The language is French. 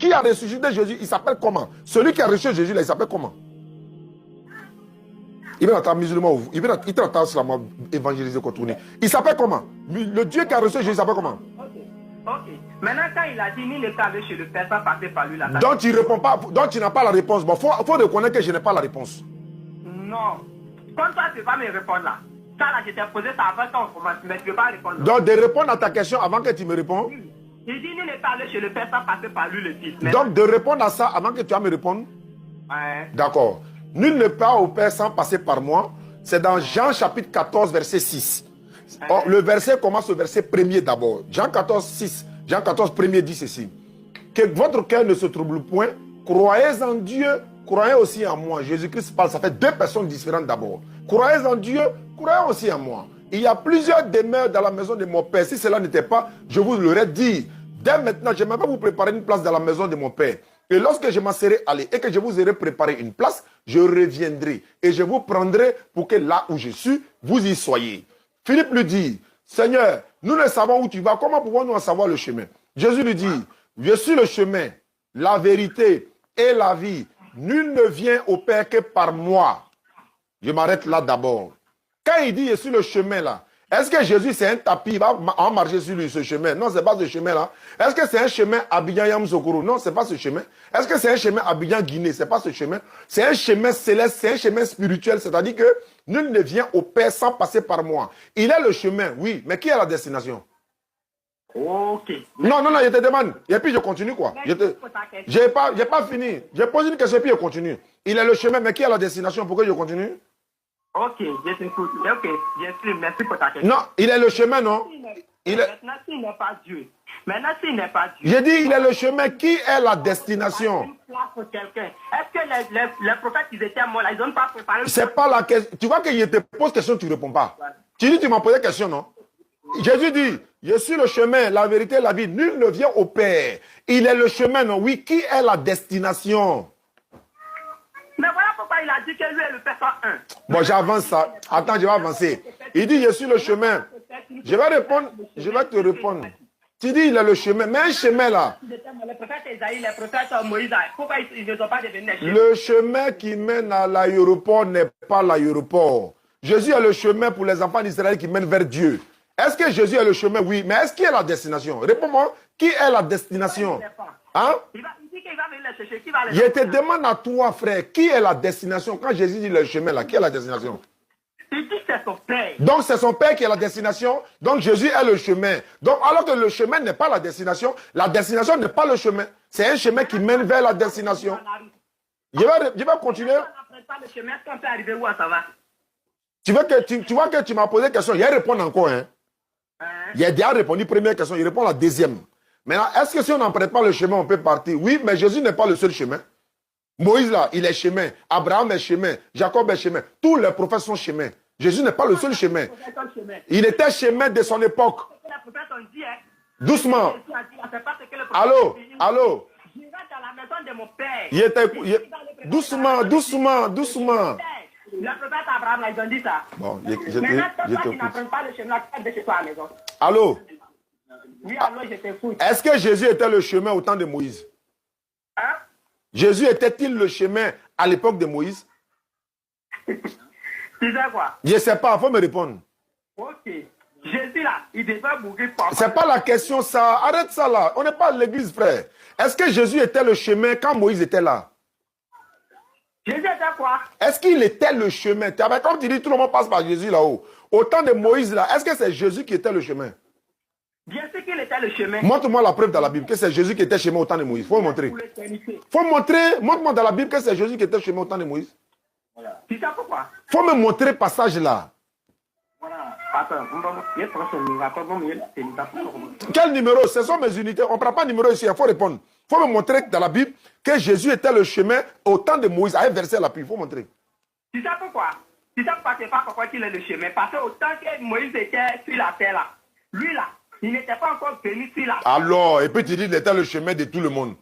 Qui a ressuscité Jésus, il s'appelle comment? Celui qui a ressuscité Jésus, là, il s'appelle comment? Il vient d'entendre musulman, il vient d'entendre islam évangéliser contre nous. Il s'appelle comment? Le Dieu qui a ressuscité Jésus, il s'appelle comment? Ok. Maintenant, quand il a dit, ni ne pas aller chez le Père sans passer par lui, là. Donc, tu réponds pas, donc tu n'as pas la réponse. Bon, faut reconnaître que je n'ai pas la réponse. Non. Comme toi, tu ne vas pas me répondre là. Ça, là, je t'ai posé ça avant qu'on commence, mais tu ne veux pas répondre. Donc, de répondre à ta question avant que tu me réponds. Il dit, ni ne pas aller chez le Père sans passer par lui, le Fils. Mais Donc, de répondre à ça avant que tu vas me répondre. ouais. D'accord. Nul ne part au Père sans passer par moi. C'est dans Jean chapitre 14, verset 6. Or, le verset commence au verset premier d'abord. Jean 14, 6. Jean 14, premier dit ceci. Que votre cœur ne se trouble point. Croyez en Dieu, croyez aussi en moi. Jésus-Christ parle, ça fait deux personnes différentes d'abord. Croyez en Dieu, croyez aussi en moi. Il y a plusieurs demeures dans la maison de mon Père. Si cela n'était pas, je vous l'aurais dit. Dès maintenant, j'aimerais vous préparer une place dans la maison de mon Père. Et lorsque je m'en serai allé et que je vous aurai préparé une place, je reviendrai et je vous prendrai pour que là où je suis, vous y soyez. Philippe lui dit, Seigneur, nous ne savons où tu vas, comment pouvons-nous en savoir le chemin? Jésus lui dit, je suis le chemin, la vérité et la vie. Nul ne vient au Père que par moi. Je m'arrête là d'abord. Quand il dit, je suis le chemin là, est-ce que Jésus c'est un tapis, il va en marcher sur lui, ce chemin? Non, ce n'est pas ce chemin-là. Est-ce que c'est un chemin Abidjan-Yamoussoukro? Non, ce n'est pas ce chemin. Est-ce que c'est un chemin Abidjan-Guinée? Ce n'est pas ce chemin. C'est un chemin céleste, c'est un chemin spirituel. C'est-à-dire que nul ne vient au Père sans passer par moi. Il est le chemin, oui, mais qui est la destination? Ok. Non, non, non, je te demande. Et puis je continue quoi? Je n'ai pas fini. J'ai posé une question et puis je continue. Il est le chemin, mais qui est la destination? Pourquoi je continue? Ok, je t'écoute. Ok, bien sûr, merci pour ta question. Non, il est le chemin, non? Maintenant, s'il n'est pas Dieu. Maintenant, s'il n'est pas Dieu. J'ai dit, il est le chemin. Qui est la destination? Une place pour quelqu'un. Est-ce que les prophètes qui étaient morts, là, ils n'ont pas préparé? C'est pas la question. Tu vois que je te pose question, tu ne réponds pas. Tu dis, tu m'as posé question, non? Jésus dit, je suis le chemin, la vérité et la vie. Nul ne vient au Père. Il est le chemin, non? Oui, qui est la destination? Mais voilà pourquoi il a dit que lui est le Père un. Bon, j'avance ça. Attends, je vais avancer. Il dit, je suis le chemin. Je vais répondre, je vais te répondre. Tu dis, il est le chemin. Mais un chemin là. Les prophètes Esaïe, les prophètes Moïse, pourquoi ils ne sont pas devenus des Le chemin qui mène à l'aéroport n'est pas l'aéroport. Jésus est le chemin pour les enfants d'Israël qui mènent vers Dieu. Est-ce que Jésus est le chemin? Oui. Mais est-ce qu'il est la destination? Réponds-moi. Qui est la destination? Hein? Il dit qu'il va venir les chercher. Qui va les Je te demande à toi, frère, qui est la destination? Quand Jésus dit le chemin là, qui est la destination? Il dit que c'est son Père. Donc c'est son Père qui est la destination. Donc Jésus est le chemin. Donc alors que le chemin n'est pas la destination n'est pas le chemin. C'est un chemin qui mène vers la destination. Je vais continuer. On n'apprend pas le chemin. Est-ce qu'on peut arriver où ça va? Tu vois que tu m'as posé une question. Il va répondre encore. Hein? Il a déjà répondu première question. Il répond la deuxième. Maintenant, est-ce que si on n'emprunte pas le chemin, on peut partir? Oui, mais Jésus n'est pas le seul chemin. Moïse, là, il est chemin. Abraham est chemin. Jacob est chemin. Tous les prophètes sont chemin. Jésus n'est pas le seul chemin. Il était chemin de son époque. Doucement. Allô? Allô? Il était... Doucement, doucement, doucement. Le prophète Abraham, ils ont dit ça. Bon, maintenant, toi, tu n'apprends pas le chemin, tu vas chez toi à la maison. Allô? Oui, allô, je t'écoute. Est-ce que Jésus était le chemin au temps de Moïse? Hein? Jésus était-il le chemin à l'époque de Moïse? Tu sais quoi? Je ne sais pas, il faut me répondre. Ok. Jésus là, il devait mourir pour... C'est pas la question ça. Arrête ça là. On n'est pas à l'église, frère. Est-ce que Jésus était le chemin quand Moïse était là? Jésus était quoi? Est-ce qu'il était le chemin? Comme tu dis, tout le monde passe par Jésus là-haut. Au temps de Moïse là, est-ce que c'est Jésus qui était le chemin? Bien sûr qu'il était le chemin. Montre-moi la preuve dans la Bible que c'est Jésus qui était le chemin au temps de Moïse. Faut montrer. Faut montrer. Montre-moi dans la Bible que c'est Jésus qui était le chemin au temps de Moïse. Voilà. Tu sais pourquoi? Faut me montrer passage là. Voilà. Attends, quel numéro? Ce sont mes unités. On ne prend pas de numéro ici. Il faut répondre. Il faut me montrer dans la Bible que Jésus était le chemin au temps de Moïse. À un verset à l'appui. Il faut montrer. Tu sais pourquoi? Tu sais pourquoi c'est pas pourquoi qu'il est le chemin? Parce qu'au temps que Moïse était sur la terre là, lui là, il n'était pas encore venu sur la terre. Alors, et puis tu dis qu'il était le chemin de tout le monde.